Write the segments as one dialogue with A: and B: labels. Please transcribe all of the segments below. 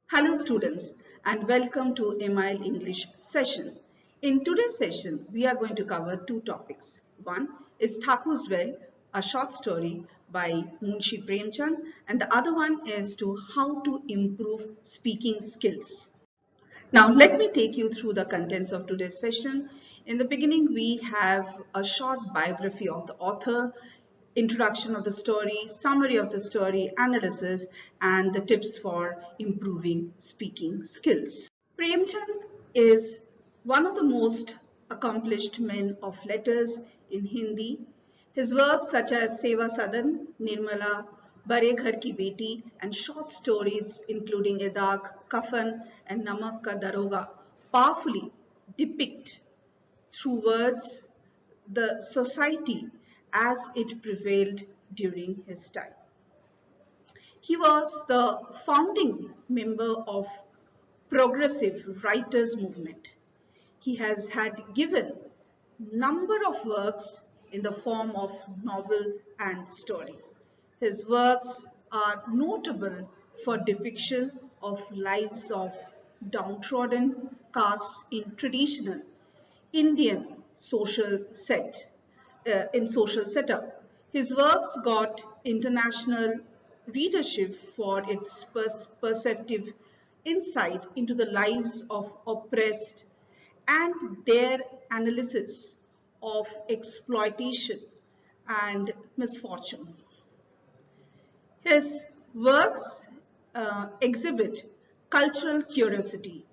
A: Hello students and welcome to MIL English session. In today's session, we are going to cover two topics. One is Thakur's Well, a short story by Munshi Premchand, and the other one is to how to improve speaking skills. Now, let me take you through the contents of today's session. In the beginning, we have a short biography of the author, introduction of the story, summary of the story, analysis, and the tips for improving speaking skills. Premchand is one of the most accomplished men of letters in Hindi. His works such as Seva Sadan, Nirmala, Bare Ghar Ki Beti, and short stories including Edak, Kafan, and Namak Ka Daroga powerfully depict through words the society as it prevailed during his time. He was the founding member of Progressive Writers Movement. He has had given number of works in the form of novel and story. His works are notable for depiction of lives of downtrodden castes in traditional Indian social setup. His works got international readership for its perceptive insight into the lives of oppressed and their analysis of exploitation and misfortune. His works exhibit cultural curiosity.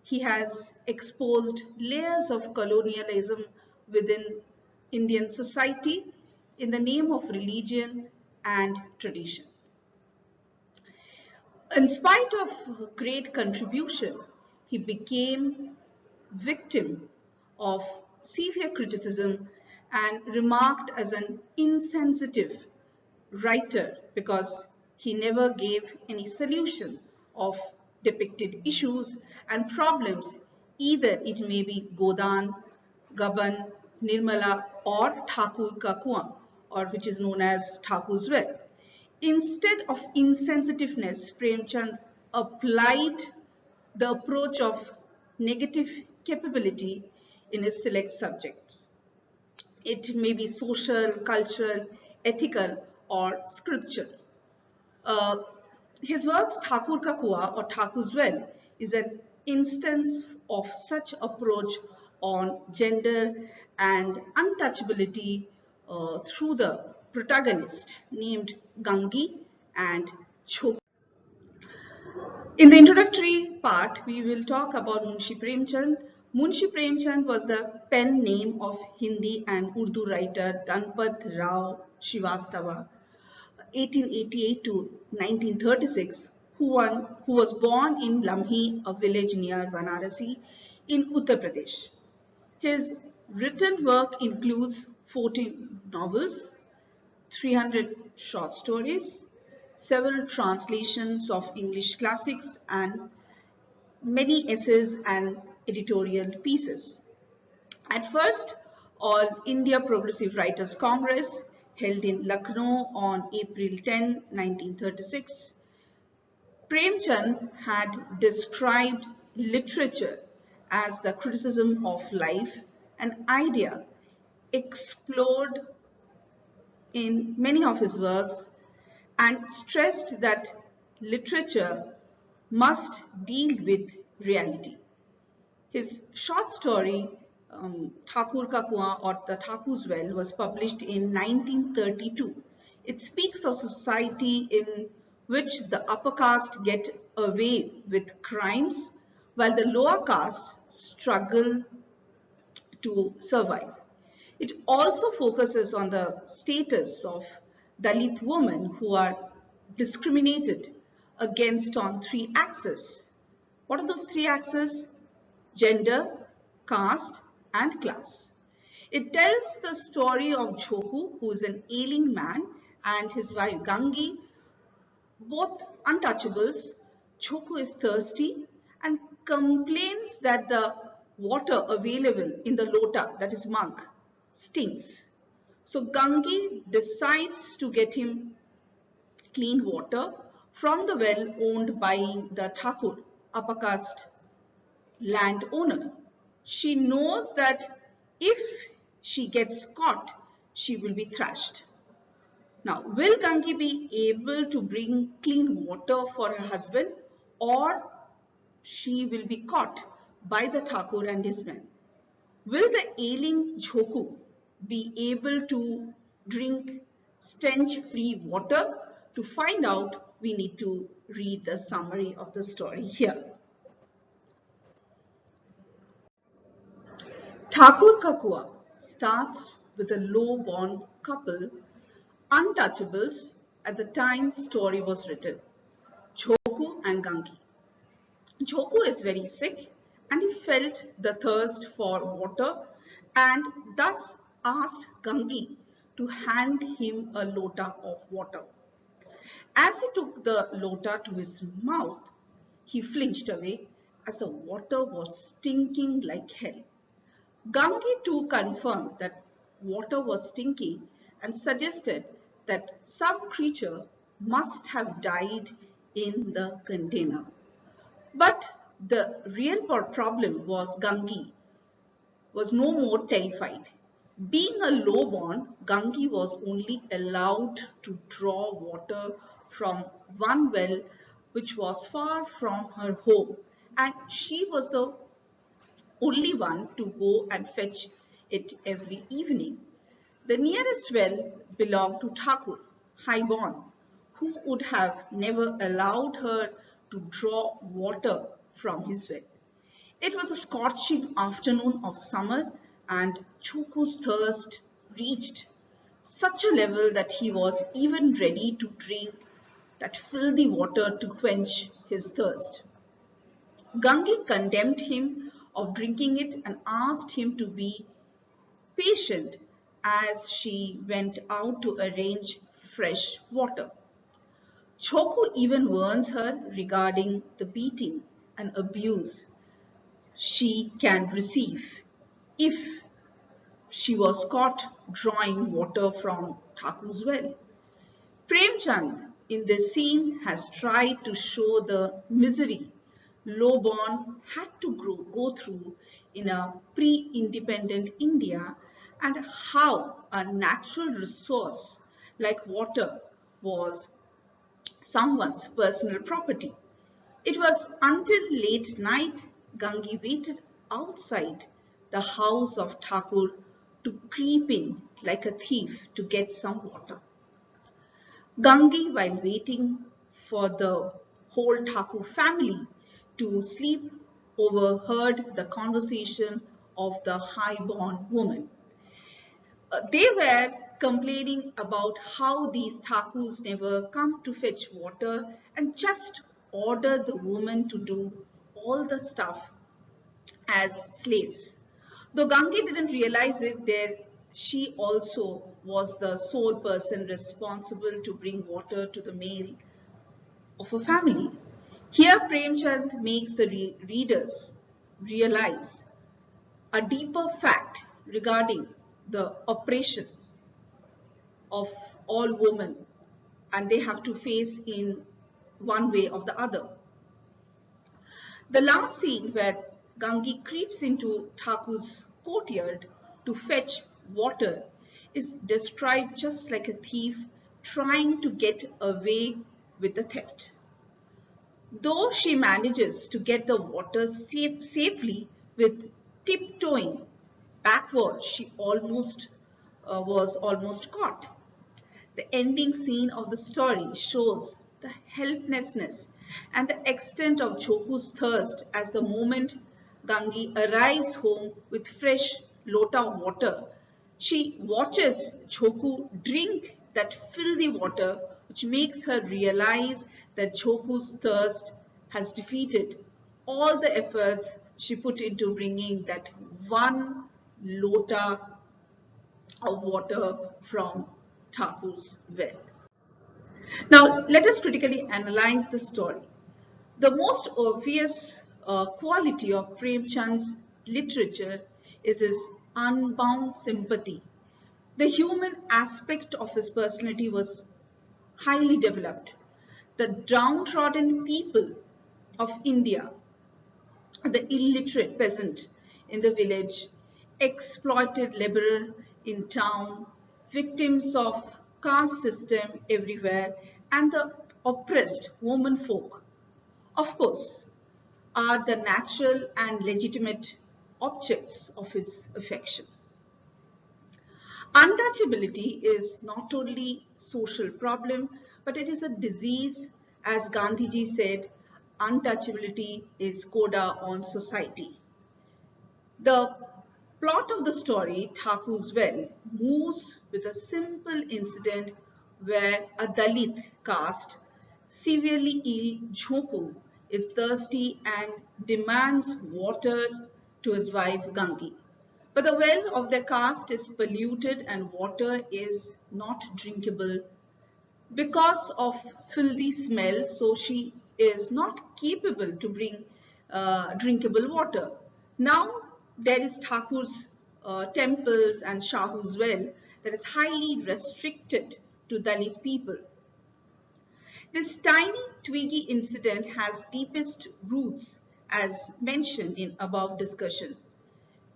A: He has exposed layers of colonialism within Indian society in the name of religion and tradition. In spite of great contribution, he became victim of severe criticism and remarked as an insensitive writer because he never gave any solution of depicted issues and problems, either it may be Godan, Gaban, Nirmala or Thakur Ka Kuan, or which is known as Thakur's Well. Instead of insensitiveness, Premchand applied the approach of negative capability in his select subjects. It may be social, cultural, ethical, or scriptural. His works, Thakur Ka Kua or Thakur's Well, is an instance of such approach on gender and untouchability through the protagonist named Gangi and Chok. In the introductory part, we will talk about Munshi Premchand. Munshi Premchand was the pen name of Hindi and Urdu writer Dhanpat Rao Srivastava, 1888 to 1936, who was born in Lamhi, a village near Varanasi in Uttar Pradesh. His written work includes 14 novels, 300 short stories, several translations of English classics, and many essays and editorial pieces. At first, All India Progressive Writers Congress, held in Lucknow on April 10, 1936, Premchand had described literature as the criticism of life, an idea explored in many of his works, and stressed that literature must deal with reality. His short story, Thakur Ka Kuan or the Thakur's Well, was published in 1932. It speaks of society in which the upper caste get away with crimes while the lower castes struggle to survive. It also focuses on the status of Dalit women who are discriminated against on three axes. What are those three axes? Gender, caste, and class. It tells the story of Jhoku, who is an ailing man, and his wife Gangi, both untouchables. Jhoku is thirsty and complains that the water available in the lota, that is mug, stinks. So Gangi decides to get him clean water from the well owned by the Thakur, upper caste landowner. She knows that if she gets caught, she will be thrashed. Now, will Gangi be able to bring clean water for her husband, or she will be caught by the Thakur and his men? Will the ailing Jhoku be able to drink stench-free water? To find out, we need to read the summary of the story here. Thakur Kakua starts with a low-born couple, untouchables at the time story was written, Jhoku and Gangi. Jhoku is very sick and he felt the thirst for water and thus asked Gangi to hand him a lota of water. As he took the lota to his mouth, he flinched away as the water was stinking like hell. Gangi too confirmed that water was stinking and suggested that some creature must have died in the container. But the real problem was Gangi was no more terrified. Being a lowborn, Gangi was only allowed to draw water from one well which was far from her home, and she was the only one to go and fetch it every evening. The nearest well belonged to Thakur, highborn, who would have never allowed her to draw water from his well. It was a scorching afternoon of summer and Choku's thirst reached such a level that he was even ready to drink that filthy water to quench his thirst. Gangi condemned him of drinking it and asked him to be patient as she went out to arrange fresh water. Choku even warns her regarding the beating and abuse she can receive if she was caught drawing water from Thakur's well. Premchand in this scene has tried to show the misery lowborn had to go through in a pre-independent India and how a natural resource like water was someone's personal property. It was until late night Gangi waited outside the house of Thakur to creep in like a thief to get some water. Gangi, while waiting for the whole Thakur family to sleep, overheard the conversation of the high-born woman. They were complaining about how these Thakurs never come to fetch water and just order the woman to do all the stuff as slaves. Though Gangi didn't realize it, she also was the sole person responsible to bring water to the male of a family. Here Premchand makes the readers realize a deeper fact regarding the oppression of all women and they have to face in one way or the other. The last scene where Gangi creeps into Thakur's courtyard to fetch water is described just like a thief trying to get away with the theft. Though she manages to get the water safely with tiptoeing backward, she was almost caught. The ending scene of the story shows the helplessness and the extent of Choku's thirst as the moment Gangi arrives home with fresh lota water. She watches Choku drink that filthy water, which makes her realize that Choku's thirst has defeated all the efforts she put into bringing that one lota of water from Thakur's well. Now, let us critically analyze the story. The most obvious quality of Premchand's literature is his unbound sympathy. The human aspect of his personality was highly developed. The downtrodden people of India, the illiterate peasant in the village, exploited laborer in town, victims of caste system everywhere, and the oppressed woman folk, of course, are the natural and legitimate objects of his affection. Untouchability is not only a social problem, but it is a disease. As Gandhiji said, untouchability is coda on society. The plot of the story, Thakur's Well, moves with a simple incident where a Dalit caste, severely ill Jhoku, is thirsty and demands water to his wife Gangi. But the well of their caste is polluted and water is not drinkable because of filthy smell, so she is not capable to bring drinkable water. Now there is Thakur's temples and Shahu's well that is highly restricted to Dalit people. This tiny twiggy incident has deepest roots as mentioned in above discussion.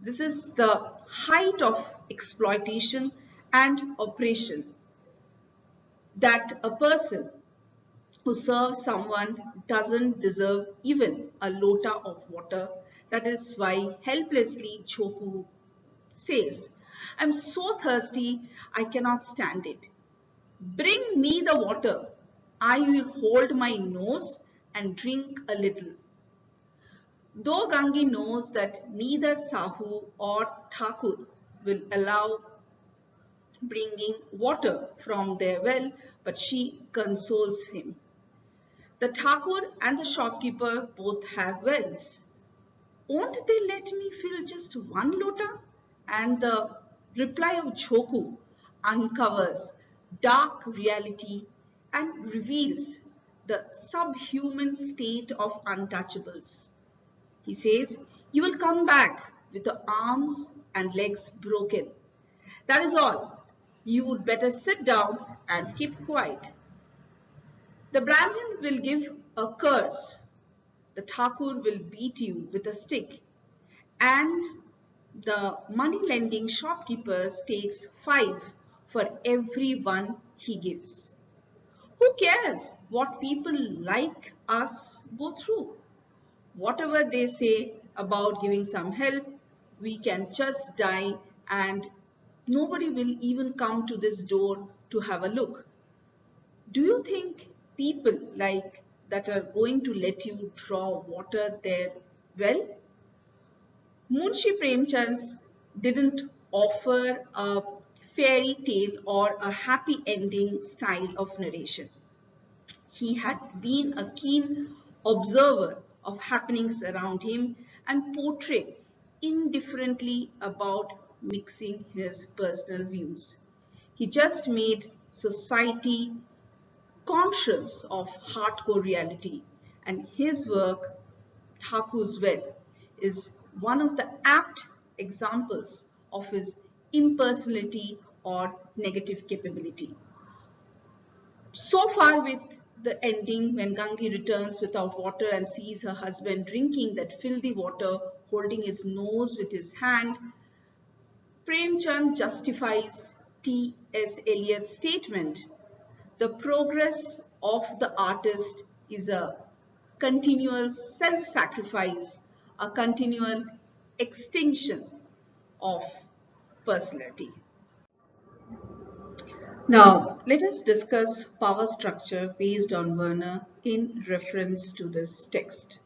A: This is the height of exploitation and oppression that a person who serves someone doesn't deserve even a lota of water. That is why helplessly Choku says, I'm so thirsty, I cannot stand it. Bring me the water. I will hold my nose and drink a little. Though Gangi knows that neither Sahu or Thakur will allow bringing water from their well, but she consoles him. The Thakur and the shopkeeper both have wells. Won't they let me fill just one lota? And the reply of Choku uncovers dark reality and reveals the subhuman state of untouchables. He says, you will come back with the arms and legs broken. That is all. You would better sit down and keep quiet. The Brahmin will give a curse. The Thakur will beat you with a stick. And the money lending shopkeeper takes 5 for every one he gives. Who cares what people like us go through? Whatever they say about giving some help, we can just die and nobody will even come to this door to have a look. Do you think people like that are going to let you draw water there? Well, Munshi Premchand didn't offer a fairy tale or a happy ending style of narration. He had been a keen observer of happenings around him and portrayed indifferently about mixing his personal views. He just made society conscious of hardcore reality, and his work, Thakur's Well, is one of the apt examples of his impersonality or negative capability. So far with the ending when Gangi returns without water and sees her husband drinking that filthy water, holding his nose with his hand, Premchand justifies T.S. Eliot's statement. The progress of the artist is a continual self-sacrifice, a continual extinction of personality. Now, let us discuss power structure based on Werner in reference to this text.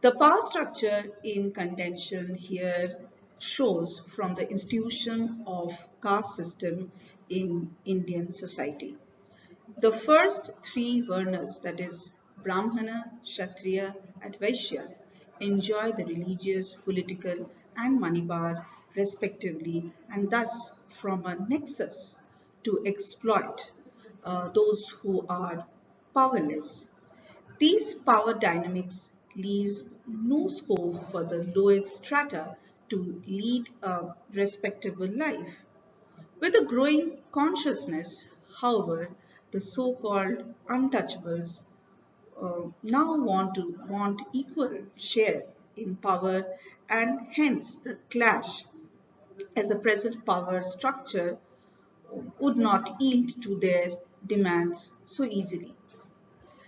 A: The power structure in contention here shows from the institution of caste system in Indian society. The first 3 Varnas, that is Brahmana, Kshatriya and Vaishya, enjoy the religious, political and money power respectively, and thus from a nexus to exploit those who are powerless. These power dynamics leaves no scope for the lowest strata to lead a respectable life. With a growing consciousness, however, the so-called untouchables, now want equal share in power, and hence the clash as a present power structure would not yield to their demands so easily.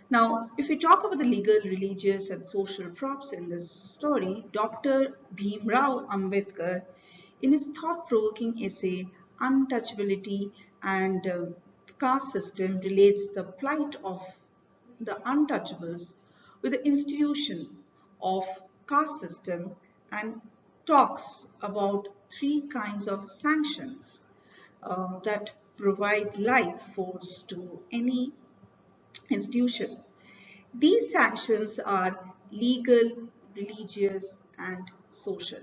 A: Now, if we talk about the legal, religious, and social props in this story, Dr. Bhimrao Ambedkar, in his thought-provoking essay, Untouchability and Caste System, relates the plight of the untouchables with the institution of caste system and talks about three kinds of sanctions that provide life force to any institution. These sanctions are legal, religious, and social.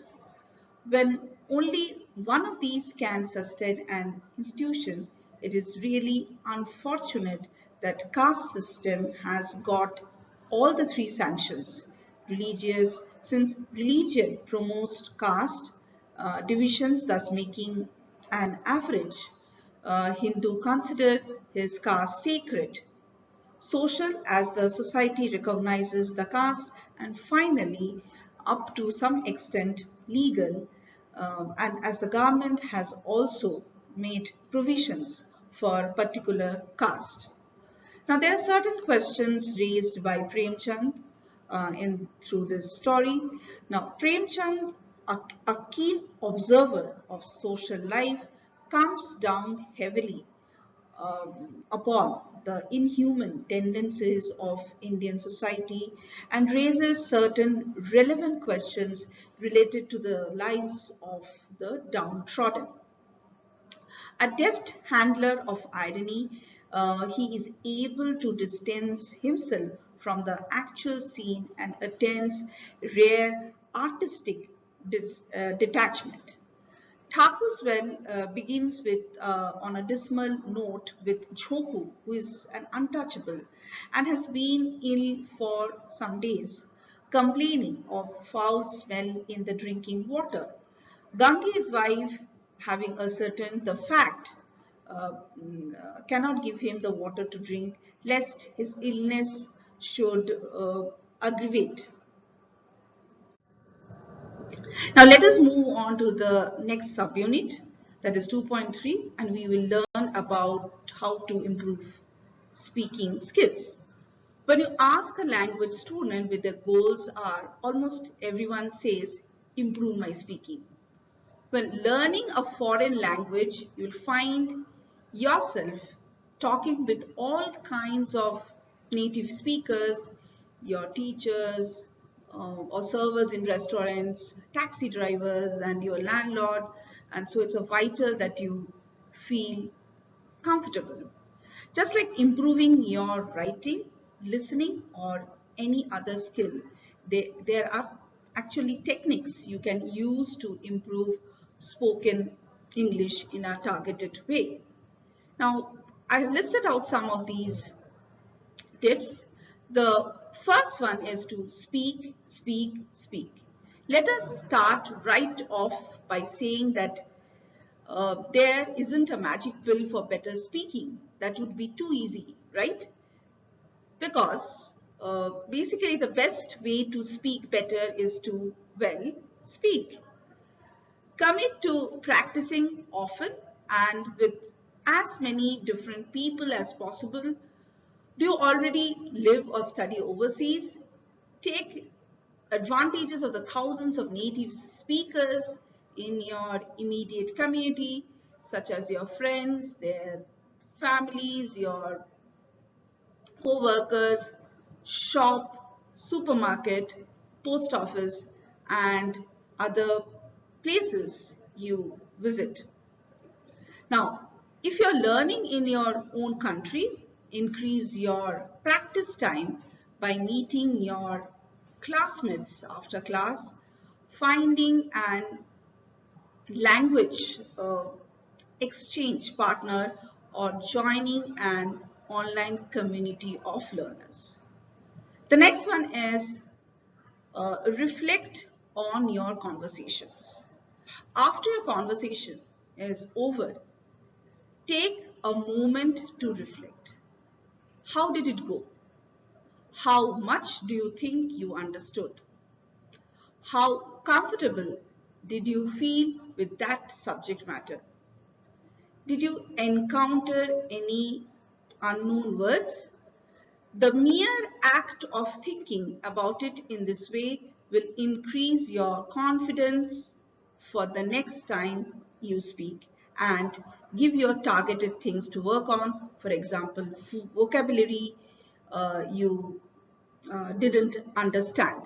A: When only one of these can sustain an institution, it is really unfortunate that caste system has got all the three sanctions. Religious, since religion promotes caste divisions, thus making an average Hindu consider his caste sacred. Social, as the society recognizes the caste, and finally up to some extent legal, and as the government has also made provisions for particular caste. Now there are certain questions raised by Premchand through this story. Now Premchand, a keen observer of social life, comes down heavily upon the inhuman tendencies of Indian society and raises certain relevant questions related to the lives of the downtrodden. A deft handler of irony, he is able to distance himself from the actual scene and attains rare artistic detachment. Thakur's well begins with on a dismal note with Jhoku, who is an untouchable and has been ill for some days, complaining of foul smell in the drinking water. Gange, his wife, having ascertained the fact, cannot give him the water to drink, lest his illness should aggravate. Now let us move on to the next subunit, that is 2.3, and we will learn about how to improve speaking skills. When you ask a language student what their goals are, almost everyone says, improve my speaking. When learning a foreign language, you'll find yourself talking with all kinds of native speakers, your teachers, or servers in restaurants, taxi drivers, and your landlord. And so it's a vital that you feel comfortable. Just like improving your writing, listening, or any other skill, there are actually techniques you can use to improve spoken English in a targeted way. Now, I have listed out some of these tips. The first one is to speak, speak, speak. Let us start right off by saying that there isn't a magic pill for better speaking. That would be too easy, right? Because basically the best way to speak better is to, well, speak. Commit to practicing often and with as many different people as possible. Do you already live or study overseas? Take advantages of the thousands of native speakers in your immediate community, such as your friends, their families, your co-workers, shop, supermarket, post office, and other places you visit. Now, if you're learning in your own country, increase your practice time by meeting your classmates after class, finding an language exchange partner, or joining an online community of learners. The next one is reflect on your conversations. After your conversation is over, take a moment to reflect. How did it go? How much do you think you understood? How comfortable did you feel with that subject matter? Did you encounter any unknown words? The mere act of thinking about it in this way will increase your confidence for the next time you speak and give your targeted things to work on. For example, vocabulary you didn't understand.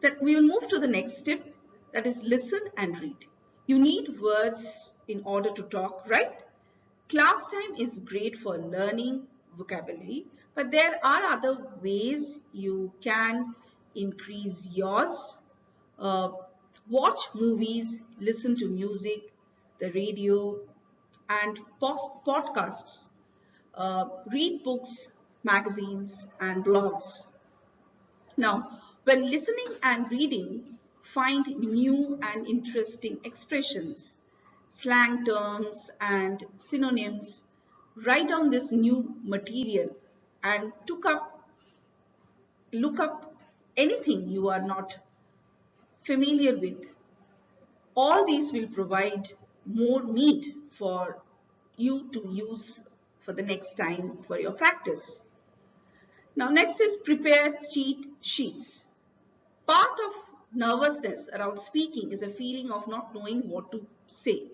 A: Then we will move to the next step, that is listen and read. You need words in order to talk, right? Class time is great for learning vocabulary, but there are other ways you can increase yours. Uh, Watch movies, listen to music, the radio, and podcasts. Read books, magazines, and blogs. Now, when listening and reading, find new and interesting expressions, slang terms, and synonyms. Write down this new material and look up anything you are not familiar with. All these will provide more meat for you to use for the next time for your practice. Now, next is prepare cheat sheets. Part of nervousness around speaking is a feeling of not knowing what to say.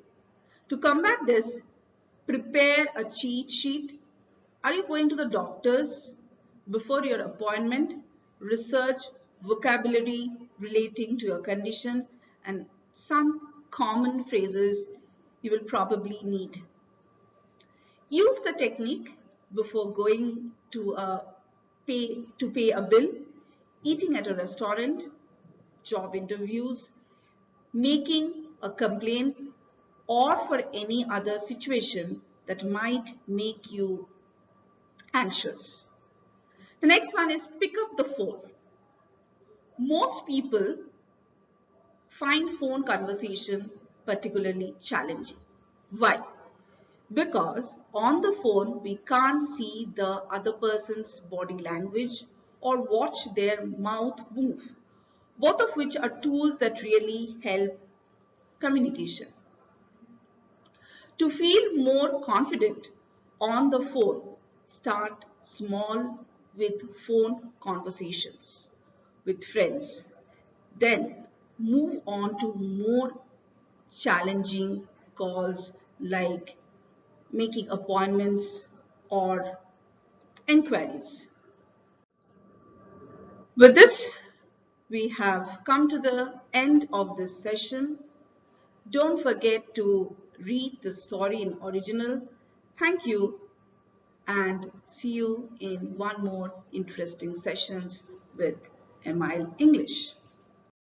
A: To combat this, prepare a cheat sheet. Are you going to the doctor's before your appointment? Research vocabulary relating to your condition and some common phrases you will probably need. Use the technique before going to pay a bill, eating at a restaurant, job interviews, making a complaint, or for any other situation that might make you anxious. The next one is pick up the phone. Most people find phone conversation particularly challenging. Why? Because on the phone we can't see the other person's body language or watch their mouth move, both of which are tools that really help communication. To feel more confident on the phone, start small with phone conversations with friends. Then move on to more challenging calls like making appointments or inquiries. With this, we have come to the end of this session. Don't forget to read the story in original. Thank you and see you in one more interesting sessions with Emile English.